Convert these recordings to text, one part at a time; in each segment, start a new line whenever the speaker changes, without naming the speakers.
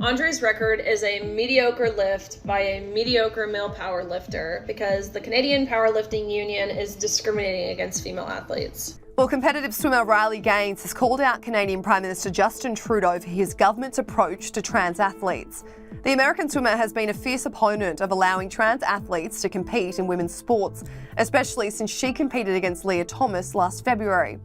Andre's record is a mediocre lift by a mediocre male power lifter because the Canadian Powerlifting Union is discriminating against female athletes.
Well, competitive swimmer Riley Gaines has called out Canadian Prime Minister Justin Trudeau for his government's approach to trans athletes. The American swimmer has been a fierce opponent of allowing trans athletes to compete in women's sports, especially since she competed against Leah Thomas last February.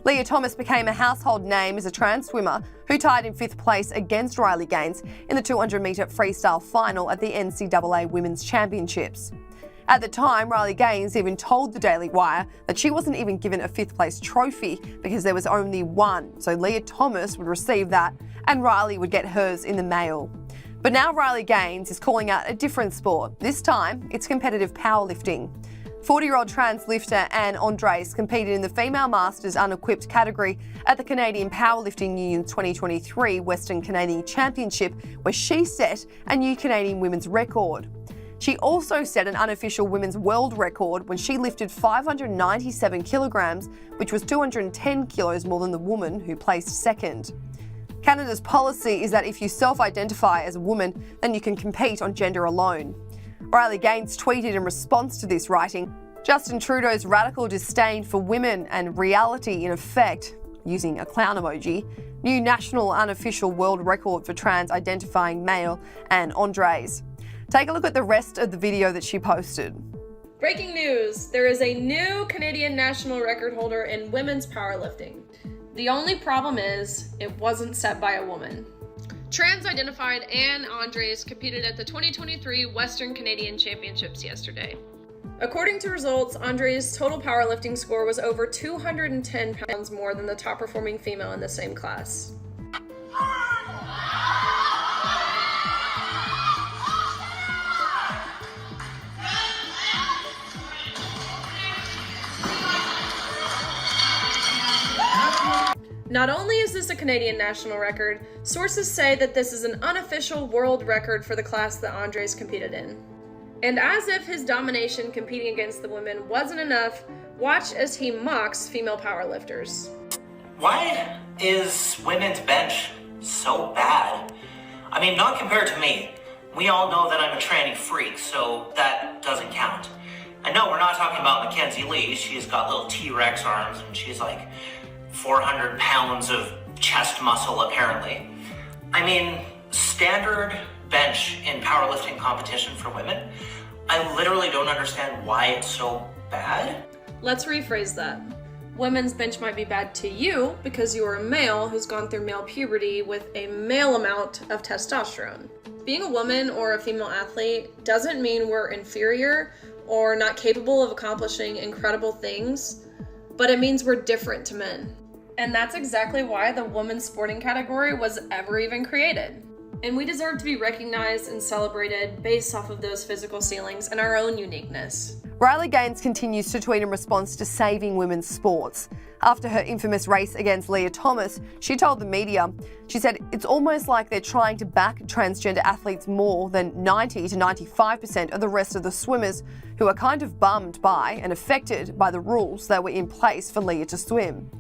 Leah Thomas became a household name as a trans swimmer who tied in 5th place against Riley Gaines in the 200-metre freestyle final at the NCAA Women's Championships. At the time, Riley Gaines even told the Daily Wire that she wasn't even given a 5th place trophy because there was only one, so Leah Thomas would receive that and Riley would get hers in the mail. But now Riley Gaines is calling out a different sport. This time, it's competitive powerlifting. 40-year-old trans lifter Anne Andres competed in the female masters unequipped category at the Canadian Powerlifting Union's 2023 Western Canadian Championship, where she set a new Canadian women's record. She also set an unofficial women's world record when she lifted 597 kilograms, which was 210 kilos more than the woman who placed second. Canada's policy is that if you self-identify as a woman, then you can compete on gender alone. Riley Gaines tweeted in response to this, writing, "Justin Trudeau's radical disdain for women and reality in effect," using a clown emoji, "new national unofficial world record for trans-identifying male Anne Andres." Take a look at the rest of the video that she posted.
Breaking news! There is a new Canadian national record holder in women's powerlifting. The only problem is, it wasn't set by a woman. Trans-identified Anne Andres competed at the 2023 Western Canadian Championships yesterday. According to results, Andres' total powerlifting score was over 210 pounds more than the top-performing female in the same class. Not only is this a Canadian national record, sources say that this is an unofficial world record for the class that Andres competed in. And as if his domination competing against the women wasn't enough, watch as he mocks female powerlifters.
Why is women's bench so bad? I mean, not compared to me. We all know that I'm a tranny freak, so that doesn't count. I know we're not talking about Mackenzie Lee. She's got little T-Rex arms and she's like 400 pounds of chest muscle, apparently. I mean, standard bench in powerlifting competition for women, I literally don't understand why it's so bad.
Let's rephrase that. Women's bench might be bad to you because you are a male who's gone through male puberty with a male amount of testosterone. Being a woman or a female athlete doesn't mean we're inferior or not capable of accomplishing incredible things, but it means we're different to men. And that's exactly why the women's sporting category was ever even created. And we deserve to be recognized and celebrated based off of those physical ceilings and our own uniqueness.
Riley Gaines continues to tweet in response to saving women's sports. After her infamous race against Leah Thomas, she told the media, she said, "It's almost like they're trying to back transgender athletes more than 90 to 95% of the rest of the swimmers who are kind of bummed by and affected by the rules that were in place for Leah to swim."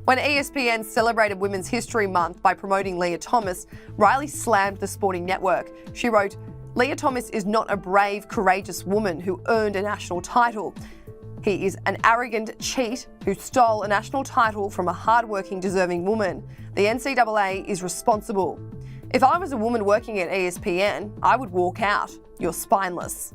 When ESPN celebrated Women's History Month by promoting Leah Thomas, Riley slammed the sporting network. She wrote, "Leah Thomas is not a brave, courageous woman who earned a national title. He is an arrogant cheat who stole a national title from a hardworking, deserving woman. The NCAA is responsible. If I was a woman working at ESPN, I would walk out. You're spineless."